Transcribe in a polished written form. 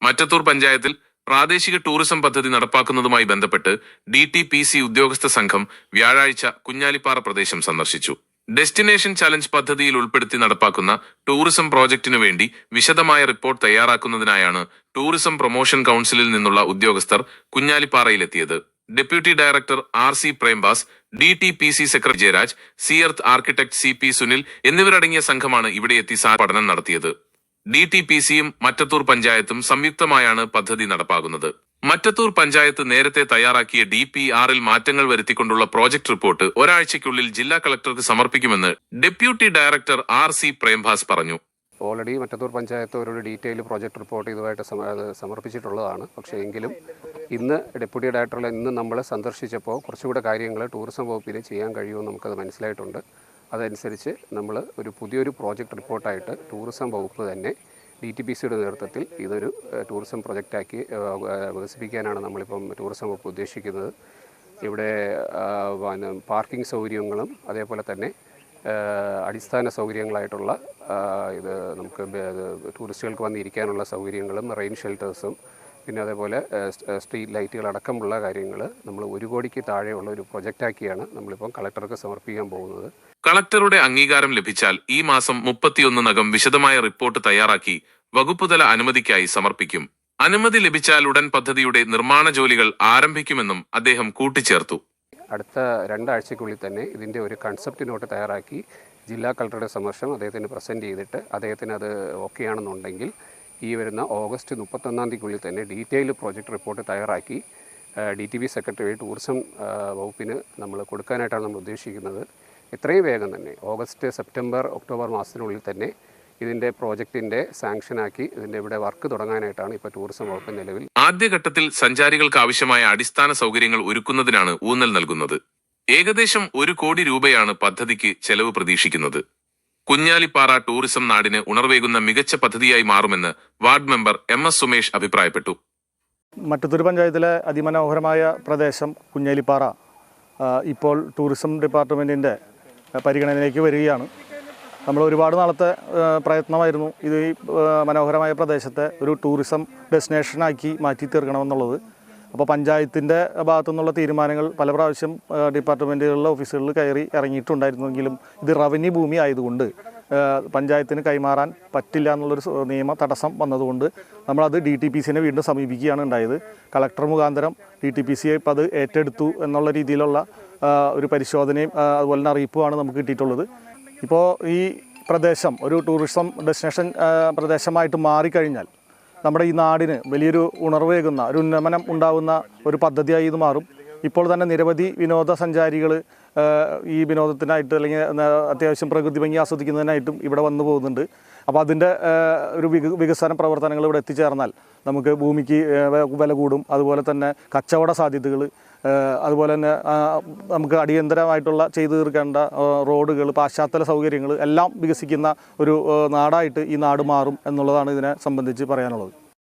മറ്റത്തൂർ പഞ്ചായത്തിൽ പ്രാദേശിക ടൂറിസം പദ്ധതി നടപ്പാക്കുന്നതുമായി ബന്ധപ്പെട്ട് DTPC ഉദ്യോഗസ്ഥ സംഘം വ്യാഴാഴ്ച കുഞ്ഞാലിപ്പാറ പ്രദേശം സന്ദർശിച്ചു. ഡെസ്റ്റിനേഷൻ ചലഞ്ച് പദ്ധതിയിൽ ഉൾപ്പെടുത്തി നടപ്പാക്കുന്ന ടൂറിസം പ്രോജക്റ്റിനു വേണ്ടി വിശദമായ റിപ്പോർട്ട് തയ്യാറാക്കുന്നതിനായാണ് ടൂറിസം പ്രൊമോഷൻ കൗൺസിലിൽ നിന്നുള്ള ഉദ്യോഗസ്ഥർ കുഞ്ഞാലിപ്പാറയിലെത്തിയത്. Deputy director RC Premdas, DTPC secretary Jayaraj, C Earth architect CP Sunil എന്നിവരടങ്ങിയ സംഘമാണ് ഇവിടെ എത്തി പഠനം നടത്തിയത്. DTPCയും മറ്റത്തൂർ പഞ്ചായത്തും സംയുക്തമായാണ് പദ്ധതി നടപ്പാക്കുന്നത്. മറ്റത്തൂർ പഞ്ചായത്ത് നേരത്തെ തയ്യാറാക്കിയ DPRൽ മാറ്റങ്ങൾ വരുത്തിക്കൊണ്ടുള്ള പ്രോജക്ട് റിപ്പോർട്ട് ഒരാഴ്ചയ്ക്കുള്ളിൽ ജില്ലാ കളക്ടർക്ക് സമർപ്പിക്കുമെന്ന് ഡെപ്യൂട്ടി ഡയറക്ടർ RC പ്രേംദാസ് പറഞ്ഞു. ഓൾറെഡി മറ്റത്തൂർ പഞ്ചായത്ത് ഒരു ഡീറ്റെയിൽ പ്രോജക്റ്റ് റിപ്പോർട്ട് ഇതുമായിട്ട് സമർപ്പിച്ചിട്ടുള്ളതാണ്. പക്ഷേ എങ്കിലും ഇന്ന് ഡെപ്യൂട്ടി ഡയറക്ടറിൽ ഇന്ന് നമ്മൾ സന്ദർശിച്ചപ്പോൾ കുറച്ചുകൂടെ കാര്യങ്ങൾ ടൂറിസം വകുപ്പിൽ ചെയ്യാൻ കഴിയുമെന്ന് നമുക്കത് മനസ്സിലായിട്ടുണ്ട്. അതനുസരിച്ച് നമ്മൾ ഒരു പുതിയൊരു പ്രോജക്റ്റ് റിപ്പോർട്ടായിട്ട് ടൂറിസം വകുപ്പ് തന്നെ DTPCയുടെ നേതൃത്വത്തിൽ ഇതൊരു ടൂറിസം പ്രൊജക്റ്റാക്കി വികസിപ്പിക്കാനാണ് നമ്മളിപ്പം ടൂറിസം വകുപ്പ് ഉദ്ദേശിക്കുന്നത്. ഇവിടെ പാർക്കിംഗ് സൗകര്യങ്ങളും അതേപോലെ തന്നെ അടിസ്ഥാന സൗകര്യങ്ങളായിട്ടുള്ള ഇത് നമുക്ക് ടൂറിസ്റ്റുകൾക്ക് വന്നിരിക്കാനുള്ള സൗകര്യങ്ങളും റെയിൻ ഷെൽട്ടേഴ്സും പിന്നെ അതേപോലെ സ്ട്രീറ്റ് ലൈറ്റുകളടക്കമുള്ള കാര്യങ്ങൾ നമ്മൾ 1 കോടിക്ക് താഴെയുള്ള ഒരു പ്രൊജക്റ്റാക്കിയാണ് നമ്മളിപ്പം കളക്ടർക്ക് സമർപ്പിക്കാൻ പോകുന്നത്. കളക്ടറുടെ അംഗീകാരം ലഭിച്ചാൽ ഈ മാസം 31-നകം വിശദമായ റിപ്പോർട്ട് തയ്യാറാക്കി വകുപ്പുതല അനുമതിക്കായി സമർപ്പിക്കും. അനുമതി ലഭിച്ചാൽ ഉടൻ പദ്ധതിയുടെ നിർമ്മാണ ജോലികൾ ആരംഭിക്കുമെന്നും അദ്ദേഹം കൂട്ടിച്ചേർത്തു. അടുത്ത 2 ആഴ്ചയ്ക്കുള്ളിൽ തന്നെ ഇതിൻ്റെ ഒരു കൺസെപ്റ്റ് നോട്ട് തയ്യാറാക്കി ജില്ലാ കളക്ടറുടെ സമക്ഷം അദ്ദേഹത്തിന് പ്രസൻറ്റ് ചെയ്തിട്ട് അദ്ദേഹത്തിന് അത് ഓക്കെ ആണെന്നുണ്ടെങ്കിൽ ഈ വരുന്ന ഓഗസ്റ്റ് 31-ാം തീയതിക്കുള്ളിൽ തന്നെ ഡീറ്റെയിൽ പ്രോജക്റ്റ് റിപ്പോർട്ട് തയ്യാറാക്കി DTP സെക്രട്ടറി ടൂറിസം വകുപ്പിന് നമ്മൾ കൊടുക്കാനായിട്ടാണ് നമ്മൾ ഉദ്ദേശിക്കുന്നത്. എത്രയും വേഗം തന്നെ ഓഗസ്റ്റ്, സെപ്റ്റംബർ, ഒക്ടോബർ മാസത്തിനുള്ളിൽ തന്നെ ഇതിൻ്റെ പ്രോജക്റ്റിൻ്റെ സാങ്ഷനാക്കി ഇതിൻ്റെ ഇവിടെ വർക്ക് തുടങ്ങാനായിട്ടാണ് ഇപ്പോൾ ടൂറിസം വകുപ്പ് നിലവിൽ. ആദ്യഘട്ടത്തിൽ സഞ്ചാരികൾക്ക് ആവശ്യമായ അടിസ്ഥാന സൗകര്യങ്ങൾ ഒരുക്കുന്നതിനാണ് ഊന്നൽ നൽകുന്നത്. ഏകദേശം 1 കോടി രൂപയാണ് പദ്ധതിക്ക് ചെലവ് പ്രതീക്ഷിക്കുന്നത്. കുഞ്ഞാലിപ്പാറ ടൂറിസം നാടിന് ഉണർവേകുന്ന മികച്ച പദ്ധതിയായി മാറുമെന്ന് വാർഡ് മെമ്പർ MS സുമേഷ് അഭിപ്രായപ്പെട്ടു. മറ്റത്തൂർ പഞ്ചായത്തിലെ അതിമനോഹരമായ പ്രദേശം കുഞ്ഞാലിപ്പാറ ഇപ്പോൾ ടൂറിസം ഡിപ്പാർട്ട്മെൻറ്റിൻ്റെ പരിഗണനയിലേക്ക് വരികയാണ്. നമ്മൾ ഒരുപാട് നാളത്തെ പ്രയത്നമായിരുന്നു ഇത് ഈ മനോഹരമായ പ്രദേശത്തെ ഒരു ടൂറിസം ഡെസ്റ്റിനേഷനാക്കി മാറ്റി തീർക്കണമെന്നുള്ളത്. അപ്പോൾ പഞ്ചായത്തിൻ്റെ ഭാഗത്തു നിന്നുള്ള തീരുമാനങ്ങൾ പല പ്രാവശ്യം ഡിപ്പാർട്ട്മെൻറ്റുകളിലെ ഓഫീസുകളിൽ കയറി ഇറങ്ങിയിട്ടുണ്ടായിരുന്നെങ്കിലും ഇത് റവന്യൂ ഭൂമി ആയതുകൊണ്ട് പഞ്ചായത്തിന് കൈമാറാൻ പറ്റില്ല എന്നുള്ളൊരു നിയമ തടസ്സം വന്നതുകൊണ്ട് നമ്മളത് DTPCനെ വീണ്ടും സമീപിക്കുകയാണ് ഉണ്ടായത്. കളക്ടർ മുഖാന്തരം DTPCയെ ഇപ്പോൾ അത് ഏറ്റെടുത്തു എന്നുള്ള രീതിയിലുള്ള ഒരു പരിശോധനയും അതുപോലെ തന്നെ അറിയിപ്പുമാണ് നമുക്ക് കിട്ടിയിട്ടുള്ളത്. ഇപ്പോൾ ഈ പ്രദേശം ഒരു ടൂറിസം ഡെസ്റ്റിനേഷൻ പ്രദേശമായിട്ട് മാറിക്കഴിഞ്ഞാൽ നമ്മുടെ ഈ നാടിന് വലിയൊരു ഉണർവേകുന്ന ഒരു ഉന്നമനം ഉണ്ടാകുന്ന ഒരു പദ്ധതിയായി ഇത് മാറും. ഇപ്പോൾ തന്നെ നിരവധി വിനോദസഞ്ചാരികൾ ഈ വിനോദത്തിനായിട്ട് അല്ലെങ്കിൽ അത്യാവശ്യം പ്രകൃതി ഭംഗി ആസ്വദിക്കുന്നതിനായിട്ടും ഇവിടെ വന്നു പോകുന്നുണ്ട്. അപ്പോൾ അതിൻ്റെ ഒരു വികസന പ്രവർത്തനങ്ങൾ ഇവിടെ എത്തിച്ചേർന്നാൽ നമുക്ക് ഭൂമിക്ക് വില കൂടും. അതുപോലെ തന്നെ കച്ചവട സാധ്യതകൾ, അതുപോലെ തന്നെ നമുക്ക് അടിയന്തരമായിട്ടുള്ള ചെയ്തു തീർക്കേണ്ട റോഡുകൾ, പശ്ചാത്തല സൗകര്യങ്ങൾ എല്ലാം വികസിക്കുന്ന ഒരു നാടായിട്ട് ഈ നാട് മാറും എന്നുള്ളതാണ് ഇതിനെ സംബന്ധിച്ച് പറയാനുള്ളത്.